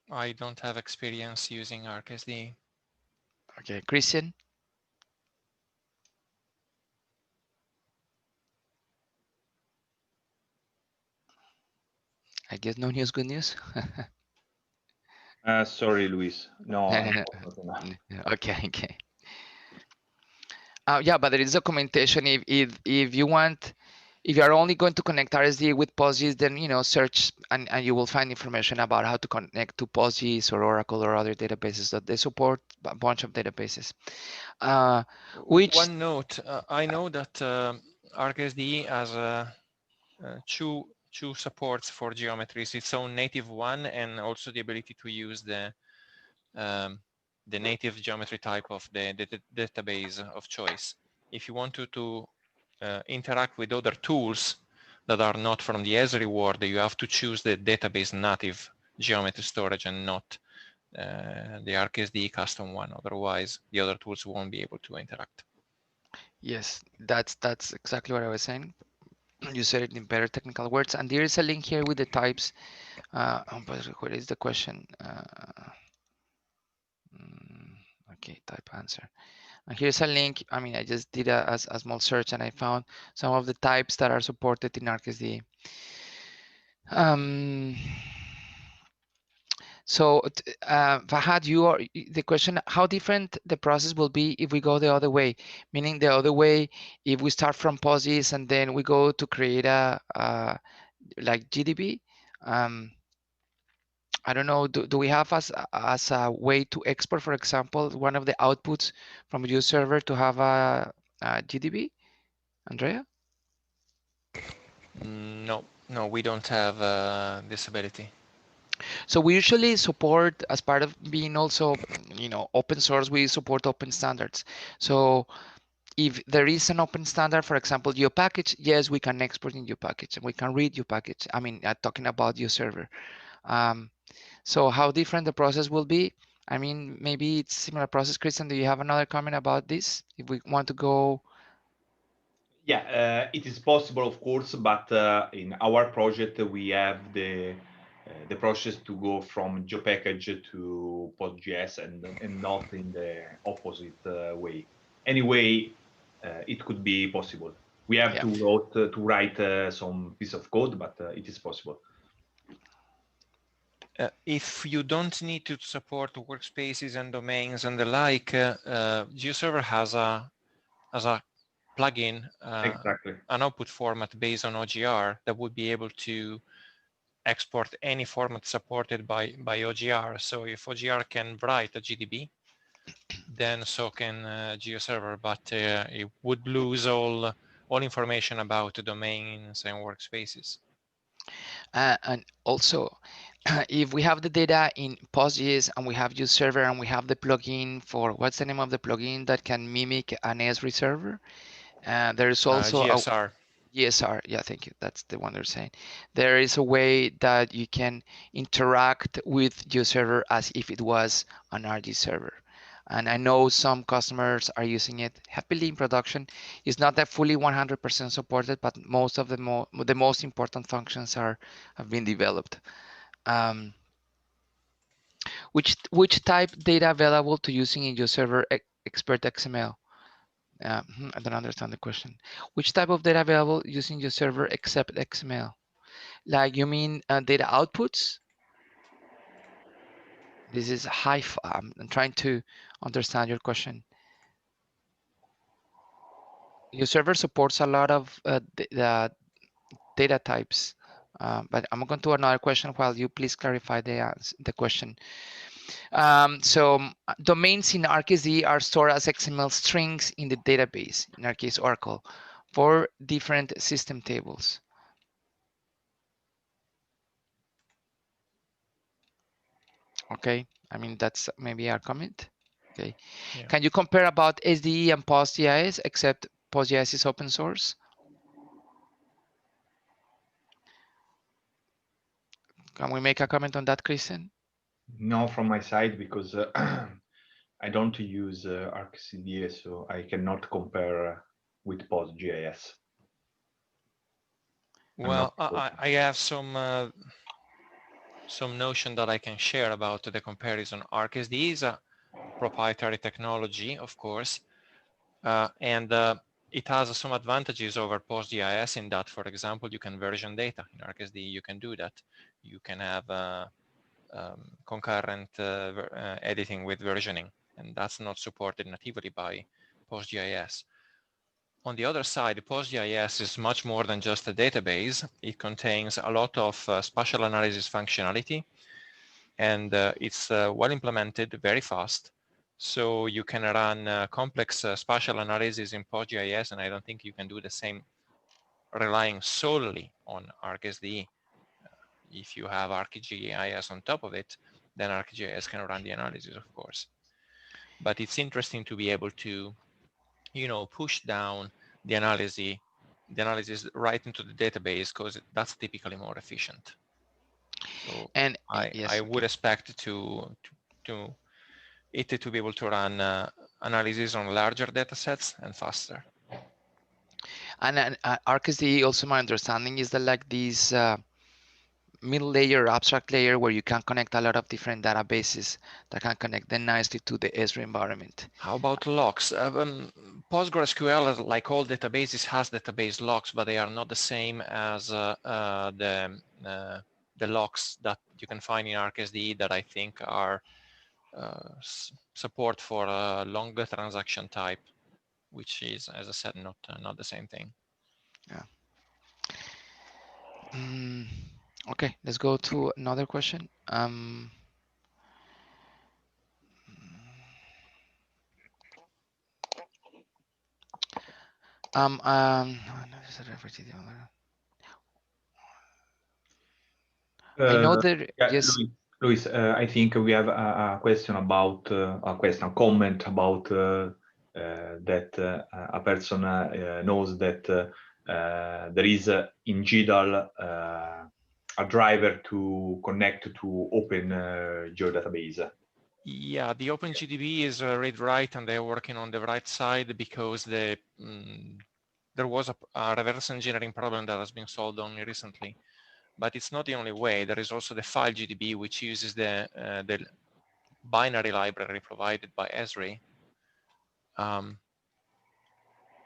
I don't have experience using ArcSD. Okay, Christian? I guess no news, good news. Sorry, Luis. No, unfortunately not. Okay, okay. Yeah, but there is documentation. If you want, if you are only going to connect RSD with PostGIS, then search and you will find information about how to connect to PostGIS or Oracle or other databases that they support a bunch of databases. One note: I know that ArcSD has two supports for geometries, its own native one, and also the ability to use the native geometry type of the database of choice. If you want to interact with other tools that are not from the Esri world, you have to choose the database native geometry storage and not the ArcSD custom one. Otherwise, the other tools won't be able to interact. Yes, that's exactly what I was saying. You said it in better technical words. And there is a link here with the types. What is the question? Okay, type answer. And here's a link. I mean, I just did a small search and I found some of the types that are supported in ArcSD. So, Fahad, the question, how different the process will be if we go the other way? Meaning the other way, if we start from PostGIS and then we go to create a like GDB. I don't know, do we have as a way to export, for example, one of the outputs from GeoServer to have a GDB, Andrea? No, we don't have this ability. So we usually support, as part of being also, open source, we support open standards. So if there is an open standard, for example, GeoPackage, yes, we can export in GeoPackage and we can read GeoPackage. I mean, talking about GeoServer. So how different the process will be? I mean, maybe it's similar process. Christian, do you have another comment about this? If we want to go. Yeah, it is possible, of course, but in our project, we have the process to go from GeoPackage to PostGIS and not in the opposite way. Anyway, it could be possible. We have to write some piece of code, but it is possible. If you don't need to support workspaces and domains and the like, GeoServer has a plugin, exactly, an output format based on OGR that would be able to export any format supported by OGR. So if OGR can write a GDB, then so can GeoServer, but it would lose all information about the domains and workspaces. And also, if we have the data in PostGIS and we have GeoServer and we have the plugin for, what's the name of the plugin that can mimic an Esri server? There is also GSR. GSR, yeah, thank you. That's the one they're saying. There is a way that you can interact with GeoServer as if it was an RG server. And I know some customers are using it happily in production. It's not that fully 100% supported, but most of the most important functions have been developed. Which type data available to using in GeoServer Expert XML? I don't understand the question. Which type of data available using GeoServer except XML? Like, you mean data outputs? This is high. I'm trying to understand your question. GeoServer supports a lot of the data types. But I'm going to another question while you please clarify the question. Domains in ArcGIS are stored as XML strings in the database, in our case Oracle, for different system tables. Okay, I mean, that's maybe our comment. Okay, yeah. Can you compare about SDE and PostGIS, except PostGIS is open source? Can we make a comment on that, Christian? No, from my side, because I don't use ArcGIS, so I cannot compare with PostGIS. Well, I have some notion that I can share about the comparison. ArcGIS is a proprietary technology, of course, and it has some advantages over PostGIS in that, for example, you can version data. In ArcGIS, you can do that. You can have concurrent editing with versioning, and that's not supported natively by PostGIS. On the other side, PostGIS is much more than just a database. It contains a lot of spatial analysis functionality, and it's well implemented, very fast. So you can run complex spatial analysis in PostGIS, and I don't think you can do the same relying solely on ArcGIS. If you have ArcGIS on top of it, then ArcGIS can run the analysis, of course. But it's interesting to be able to, push down the analysis right into the database, because that's typically more efficient. So and I would expect it to be able to run analysis on larger data sets and faster. And ArcGIS, also my understanding is that like these middle layer, abstract layer, where you can connect a lot of different databases that can connect them nicely to the Esri environment. How about logs? PostgreSQL, like all databases, has database logs, but they are not the same as the logs that you can find in ArcGIS that I think are support for a longer transaction type, which is, as I said, not the same thing. Yeah. Okay, let's go to another question. I know that yes. Luis, I think we have a question about a comment about that a person knows that there is in GDAL a driver to connect to Open Geodatabase. Yeah, the OpenGDB is read-write, and they're working on the right side because there was a reverse engineering problem that has been solved only recently. But it's not the only way. There is also the file GDB, which uses the binary library provided by Esri.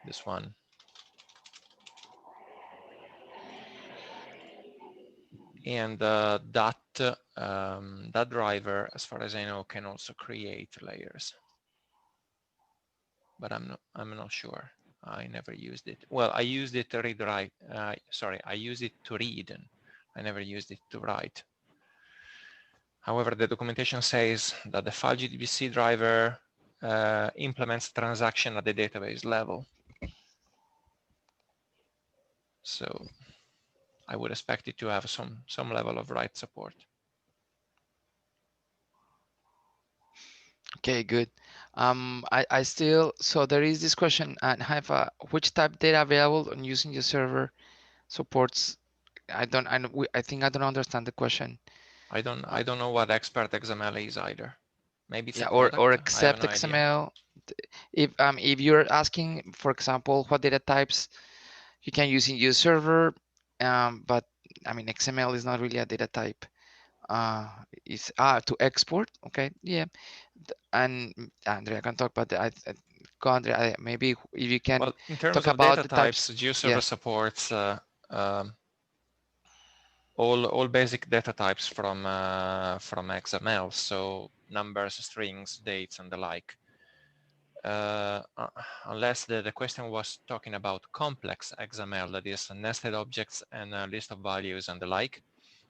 This one. And that driver, as far as I know, can also create layers. But I'm not sure. I never used it. Well, I used it to read-write. Sorry, I used it to read, and I never used it to write. However, the documentation says that the file GDBC driver implements transaction at the database level. So I would expect it to have some level of write support. Okay, good. I still, so there is this question at Haifa, which type data available on using GeoServer supports? I think I don't understand the question. I don't know what expert XML is either. Maybe it's or accept no XML. If you're asking, for example, what data types you can use in GeoServer, but I mean XML is not really a data type. It's to export. Okay, yeah. And Andrea can talk about that. Andrea, maybe if you can in terms talk of about data the types. GeoServer supports all basic data types from XML, so numbers, strings, dates, and the like. unless the question was talking about complex XML, that is nested objects and a list of values and the like,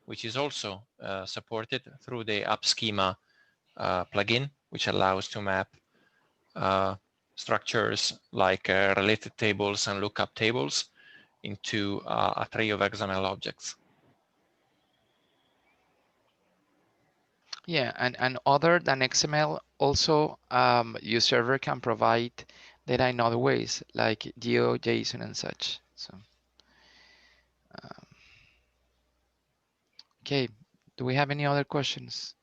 which is also supported through the app schema plugin, which allows to map structures like related tables and lookup tables into a tree of XML objects. Yeah, and other than XML, also GeoServer can provide data in other ways, like GeoJSON and such. So, okay, do we have any other questions?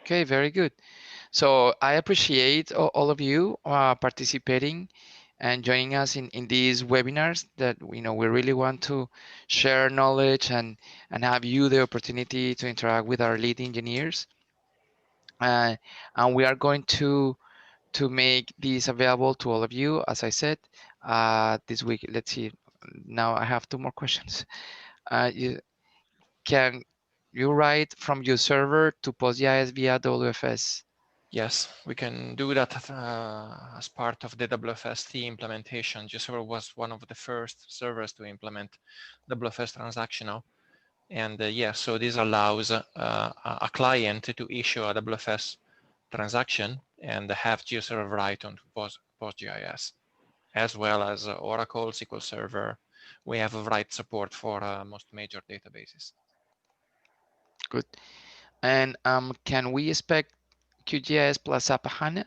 Okay, very good. So I appreciate all of you participating and joining us in these webinars that we really want to share knowledge and have you the opportunity to interact with our lead engineers. And we are going to make these available to all of you, as I said, this week. Let's see. Now I have 2 more questions. Can you write from GeoServer to PostGIS via WFS? Yes, we can do that as part of the WFS implementation. GeoServer was one of the first servers to implement WFS transactional. And so this allows a client to issue a WFS transaction and have GeoServer write on PostGIS, as well as Oracle, SQL Server. We have write support for most major databases. Good. And can we expect QGIS plus Sap Hana?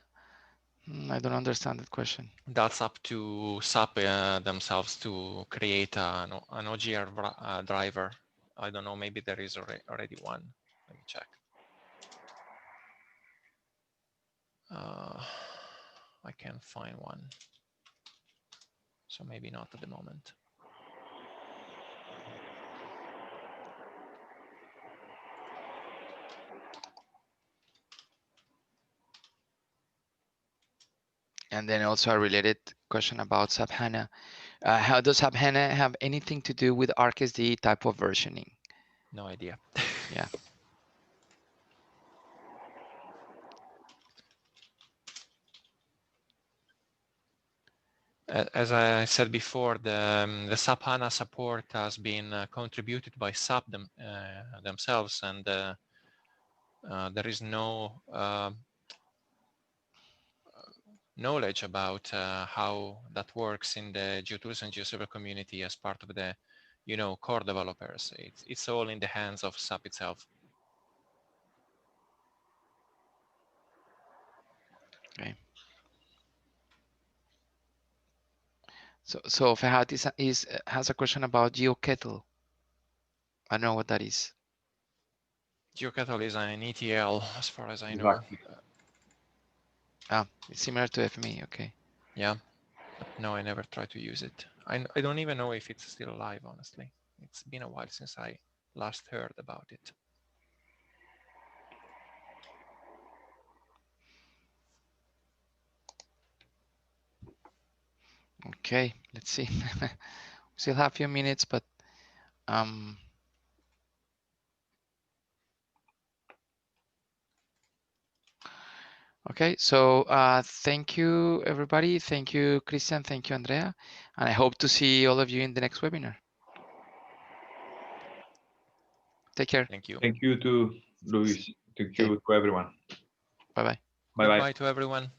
I don't understand that question. That's up to SAP themselves to create an OGR driver. I don't know, maybe there is already one. Let me check. I can't find one. So maybe not at the moment. And then also a related question about Sap Hana. How does Sap Hana have anything to do with ArcSD type of versioning? No idea. Yeah. As I said before, the Sap Hana support has been contributed by SAP themselves, and there is no knowledge about how that works in the GeoTools and GeoServer community as part of the, core developers. It's all in the hands of SAP itself. Okay. So Fahad has a question about GeoKettle. I don't know what that is. GeoKettle is an ETL, as far as I know. It's similar to FME. Okay. Yeah. But no, I never tried to use it. I don't even know if it's still alive, honestly. It's been a while since I last heard about it. Okay, let's see. We still have a few minutes, but okay, so thank you, everybody. Thank you, Christian. Thank you, Andrea. And I hope to see all of you in the next webinar. Take care. Thank you. Thank you to Luis. Thank you to everyone. Bye-bye. Bye-bye. Goodbye to everyone.